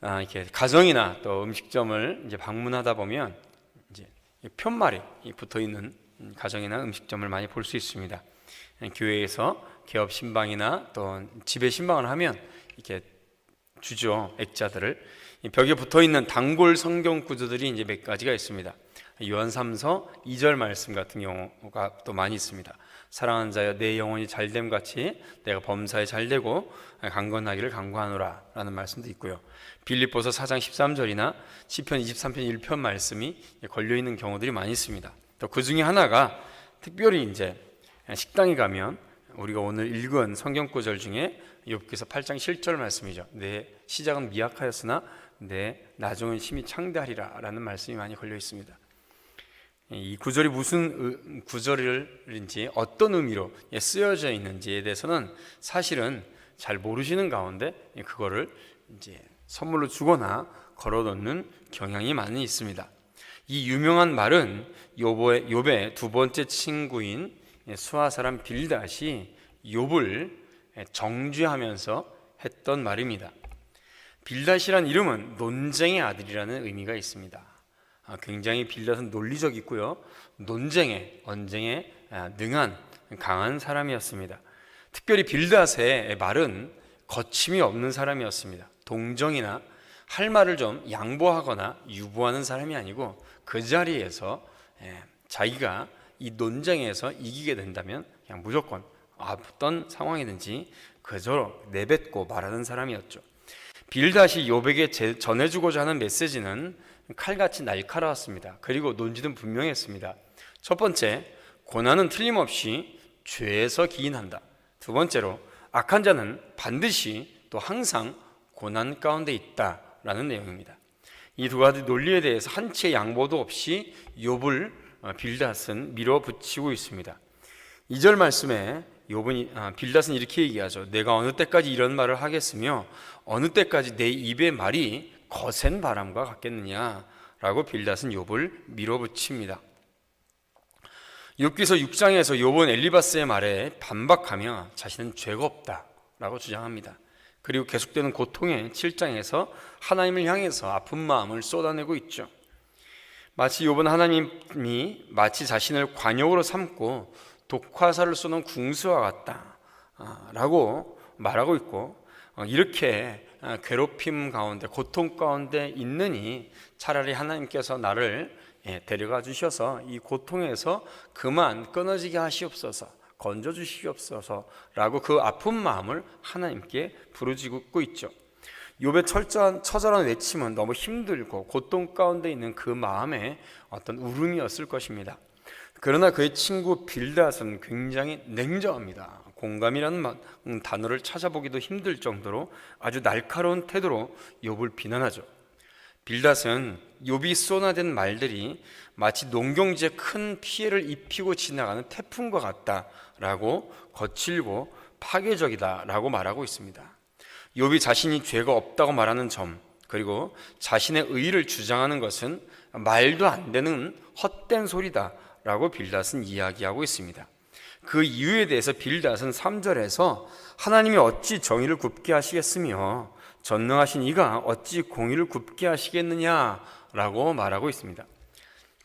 이렇게 가정이나 또 음식점을 이제 방문하다 보면 이제 편말이 붙어 있는 가정이나 음식점을 많이 볼 수 있습니다. 교회에서 개업 신방이나 또 집에 신방을 하면 이렇게 주죠. 액자들을. 벽에 붙어 있는 단골 성경 구절들이 이제 몇 가지가 있습니다. 요한 3서 2절 말씀 같은 경우가 또 많이 있습니다. 사랑하는 자여, 내 영혼이 잘됨 같이 내가 범사에 잘되고 강건하기를 간구하노라 라는 말씀도 있고요. 빌립보서 4장 13절이나 시편 23편 1편 말씀이 걸려있는 경우들이 많이 있습니다. 또 그 중에 하나가 특별히 이제 식당에 가면 우리가 오늘 읽은 성경 구절 중에 욥기서 8장 7절 말씀이죠. 내 시작은 미약하였으나 내 나중은 심히 창대하리라 라는 말씀이 많이 걸려 있습니다. 이 구절이 무슨 구절인지 어떤 의미로 쓰여져 있는지에 대해서는 사실은 잘 모르시는 가운데 그거를 이제 선물로 주거나 걸어놓는 경향이 많이 있습니다. 이 유명한 말은 욥의 두 번째 친구인 수아 사람 빌닷이 욥을 정죄하면서 했던 말입니다. 빌닷이란 이름은 논쟁의 아들이라는 의미가 있습니다. 굉장히 빌닷은 논리적이고요, 논쟁에, 언쟁에 능한 강한 사람이었습니다. 특별히 빌닷의 말은 거침이 없는 사람이었습니다. 동정이나 할 말을 좀 양보하거나 유보하는 사람이 아니고 그 자리에서 자기가 이 논쟁에서 이기게 된다면 그냥 무조건 어떤 상황이든지 그저 내뱉고 말하는 사람이었죠. 빌닷이 욥에게 전해주고자 하는 메시지는 칼같이 날카로웠습니다. 그리고 논지는 분명했습니다. 첫 번째, 고난은 틀림없이 죄에서 기인한다. 두 번째로, 악한 자는 반드시 또 항상 고난 가운데 있다라는 내용입니다. 이 두 가지 논리에 대해서 한치의 양보도 없이 욥을 빌닷은 밀어붙이고 있습니다. 2절 말씀에 빌닷은 이렇게 얘기하죠. 내가 어느 때까지 이런 말을 하겠으며 어느 때까지 내 입의 말이 거센 바람과 같겠느냐라고 빌닷은 욥을 밀어붙입니다. 욥기서 6장에서 욥은 엘리바스의 말에 반박하며 자신은 죄가 없다라고 주장합니다. 그리고 계속되는 고통의 7장에서 하나님을 향해서 아픈 마음을 쏟아내고 있죠. 마치 욥은 하나님이 마치 자신을 관역으로 삼고 독화살을 쏘는 궁수와 같다라고 말하고 있고, 이렇게 괴롭힘 가운데 고통 가운데 있느니 차라리 하나님께서 나를 데려가 주셔서 이 고통에서 그만 끊어지게 하시옵소서, 건져 주시옵소서라고 그 아픈 마음을 하나님께 부르짖고 있죠. 욥의 처절한 외침은 너무 힘들고 고통 가운데 있는 그 마음의 어떤 울음이었을 것입니다. 그러나 그의 친구 빌닷은 굉장히 냉정합니다. 공감이라는 단어를 찾아보기도 힘들 정도로 아주 날카로운 태도로 욥을 비난하죠. 빌닷은 욥이 쏟아낸 말들이 마치 농경지에 큰 피해를 입히고 지나가는 태풍과 같다라고 거칠고 파괴적이다라고 말하고 있습니다. 욥이 자신이 죄가 없다고 말하는 점, 그리고 자신의 의의를 주장하는 것은 말도 안 되는 헛된 소리다라고 빌닷은 이야기하고 있습니다. 그 이유에 대해서 빌닷은 3절에서 하나님이 어찌 정의를 굽게 하시겠으며 전능하신 이가 어찌 공의를 굽게 하시겠느냐라고 말하고 있습니다.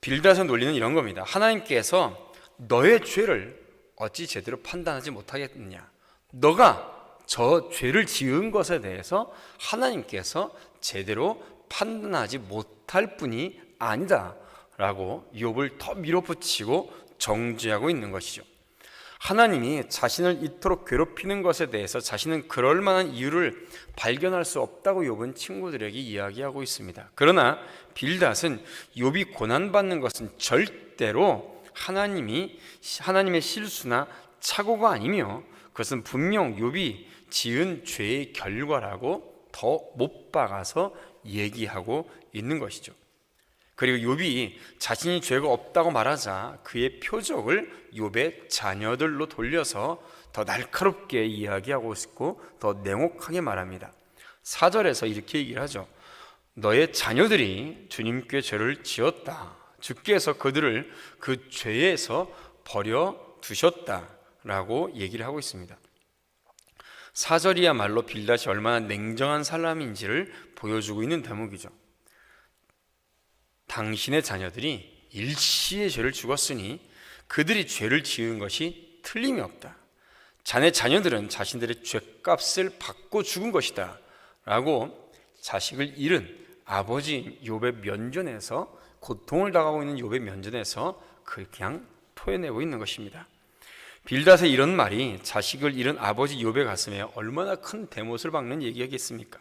빌닷의 논리는 이런 겁니다. 하나님께서 너의 죄를 어찌 제대로 판단하지 못하겠느냐, 너가 저 죄를 지은 것에 대해서 하나님께서 제대로 판단하지 못할 뿐이 아니다 라고 욥을 더 밀어붙이고 정죄하고 있는 것이죠. 하나님이 자신을 이토록 괴롭히는 것에 대해서 자신은 그럴 만한 이유를 발견할 수 없다고 욥은 친구들에게 이야기하고 있습니다. 그러나 빌닷은 욥이 고난받는 것은 절대로 하나님의 실수나 착오가 아니며 그것은 분명 욥이 지은 죄의 결과라고 더 못 박아서 얘기하고 있는 것이죠. 그리고 욥이 자신이 죄가 없다고 말하자 그의 표적을 욥의 자녀들로 돌려서 더 날카롭게 이야기하고 있고 더 냉혹하게 말합니다. 4절에서 이렇게 얘기를 하죠. 너의 자녀들이 주님께 죄를 지었다. 주께서 그들을 그 죄에서 버려두셨다라고 얘기를 하고 있습니다. 4절이야말로 빌닷이 얼마나 냉정한 사람인지를 보여주고 있는 대목이죠. 당신의 자녀들이 일시의 죄를 죽었으니 그들이 죄를 지은 것이 틀림이 없다. 자네 자녀들은 자신들의 죄값을 받고 죽은 것이다 라고 자식을 잃은 아버지 욥의 면전에서, 고통을 당하고 있는 욥의 면전에서 그냥 토해내고 있는 것입니다. 빌닷의 이런 말이 자식을 잃은 아버지 욥의 가슴에 얼마나 큰 대못을 박는 얘기겠습니까?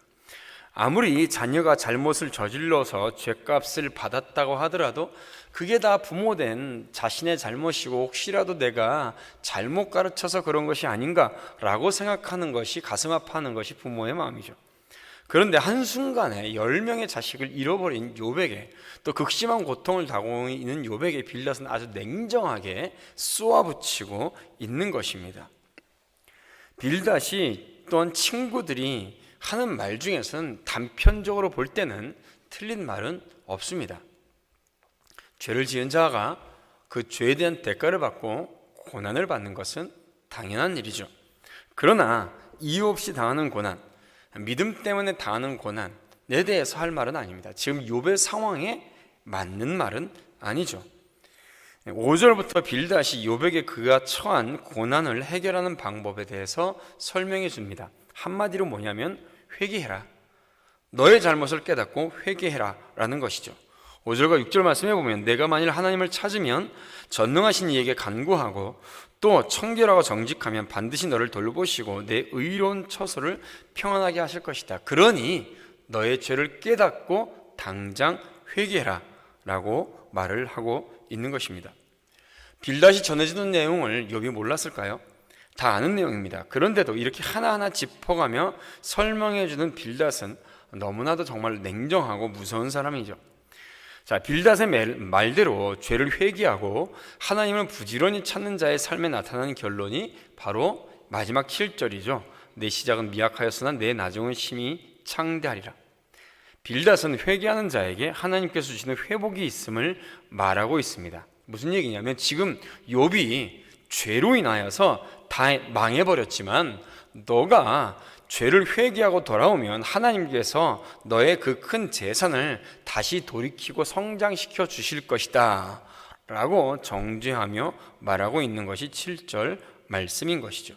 아무리 자녀가 잘못을 저질러서 죄값을 받았다고 하더라도 그게 다 부모된 자신의 잘못이고 혹시라도 내가 잘못 가르쳐서 그런 것이 아닌가라고 생각하는 것이, 가슴 아파하는 것이 부모의 마음이죠. 그런데 한순간에 10명의 자식을 잃어버린 욥에게, 또 극심한 고통을 당하고 있는 욥에게 빌닷은 아주 냉정하게 쏘아붙이고 있는 것입니다. 빌닷이 또한 친구들이 하는 말 중에서는 단편적으로 볼 때는 틀린 말은 없습니다. 죄를 지은 자가 그 죄에 대한 대가를 받고 고난을 받는 것은 당연한 일이죠. 그러나 이유 없이 당하는 고난, 믿음 때문에 당하는 고난에 대해서 할 말은 아닙니다. 지금 욥의 상황에 맞는 말은 아니죠. 5절부터 빌닷이 욥에게 그가 처한 고난을 해결하는 방법에 대해서 설명해 줍니다. 한마디로 뭐냐면 회개해라. 너의 잘못을 깨닫고 회개해라 라는 것이죠. 5절과 6절 말씀해 보면 내가 만일 하나님을 찾으면 전능하신 이에게 간구하고 또 청결하고 정직하면 반드시 너를 돌보시고 내 의로운 처소를 평안하게 하실 것이다. 그러니 너의 죄를 깨닫고 당장 회개해라 라고 말을 하고 있는 것입니다. 빌닷이 전해주는 내용을 욥이 몰랐을까요? 다 아는 내용입니다. 그런데도 이렇게 하나하나 짚어가며 설명해주는 빌닷은 너무나도 정말 냉정하고 무서운 사람이죠. 자, 빌닷의 말대로 죄를 회개하고 하나님을 부지런히 찾는 자의 삶에 나타나는 결론이 바로 마지막 7절이죠. 내 시작은 미약하였으나 내 나중은 심히 창대하리라. 빌닷은 회개하는 자에게 하나님께서 주시는 회복이 있음을 말하고 있습니다. 무슨 얘기냐면 지금 욥이 죄로 인하여서 다 망해버렸지만 너가 죄를 회개하고 돌아오면 하나님께서 너의 그 큰 재산을 다시 돌이키고 성장시켜 주실 것이다 라고 정죄하며 말하고 있는 것이 7절 말씀인 것이죠.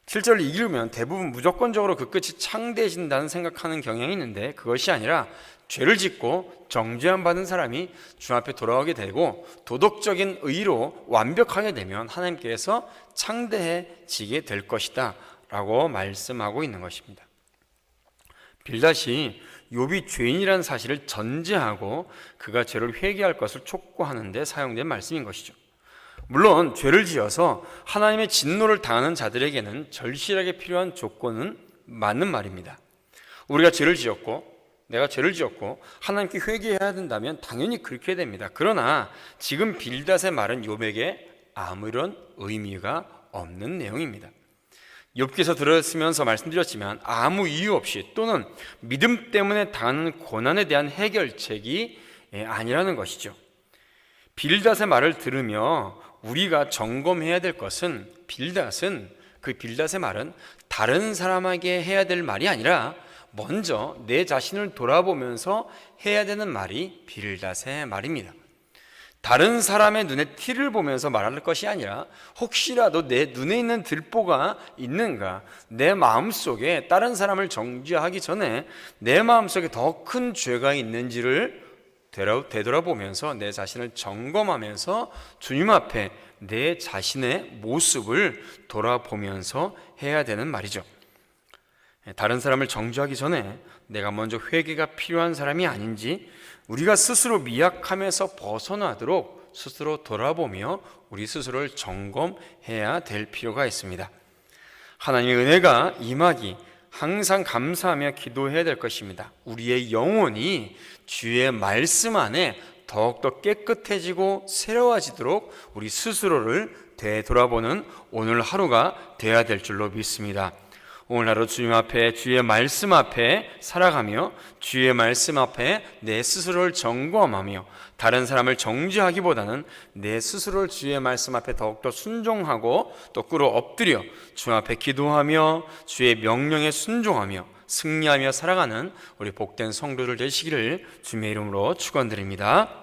7절을 읽으면 대부분 무조건적으로 그 끝이 창대해진다는 생각하는 경향이 있는데 그것이 아니라 죄를 짓고 정죄함 받은 사람이 주 앞에 돌아오게 되고 도덕적인 의로 완벽하게 되면 하나님께서 창대해지게 될 것이다 라고 말씀하고 있는 것입니다. 빌닷이 욥이 죄인이라는 사실을 전제하고 그가 죄를 회개할 것을 촉구하는 데 사용된 말씀인 것이죠. 물론 죄를 지어서 하나님의 진노를 당하는 자들에게는 절실하게 필요한 조건은 맞는 말입니다. 우리가 죄를 지었고 내가 죄를 지었고 하나님께 회개해야 된다면 당연히 그렇게 됩니다. 그러나 지금 빌닷의 말은 욥에게 아무런 의미가 없는 내용입니다. 욥기서 들었으면서 말씀드렸지만 아무 이유 없이 또는 믿음 때문에 당하는 고난에 대한 해결책이 아니라는 것이죠. 빌닷의 말을 들으며 우리가 점검해야 될 것은 빌닷의 말은 다른 사람에게 해야 될 말이 아니라 먼저 내 자신을 돌아보면서 해야 되는 말이 빌닷의 말입니다. 다른 사람의 눈에 티를 보면서 말할 것이 아니라 혹시라도 내 눈에 있는 들보가 있는가, 내 마음속에 다른 사람을 정죄하기 전에 내 마음속에 더 큰 죄가 있는지를 되돌아보면서 내 자신을 점검하면서 주님 앞에 내 자신의 모습을 돌아보면서 해야 되는 말이죠. 다른 사람을 정죄하기 전에 내가 먼저 회개가 필요한 사람이 아닌지 우리가 스스로 미약함에서 벗어나도록 스스로 돌아보며 우리 스스로를 점검해야 될 필요가 있습니다. 하나님의 은혜가 임하기 항상 감사하며 기도해야 될 것입니다. 우리의 영혼이 주의 말씀 안에 더욱더 깨끗해지고 새로워지도록 우리 스스로를 되돌아보는 오늘 하루가 되어야 될 줄로 믿습니다. 오늘 하루 주님 앞에, 주의 말씀 앞에 살아가며 주의 말씀 앞에 내 스스로를 점검하며 다른 사람을 정죄하기보다는 내 스스로를 주의 말씀 앞에 더욱더 순종하고 또 꿇어 엎드려 주 앞에 기도하며 주의 명령에 순종하며 승리하며 살아가는 우리 복된 성도들 되시기를 주님의 이름으로 축원드립니다.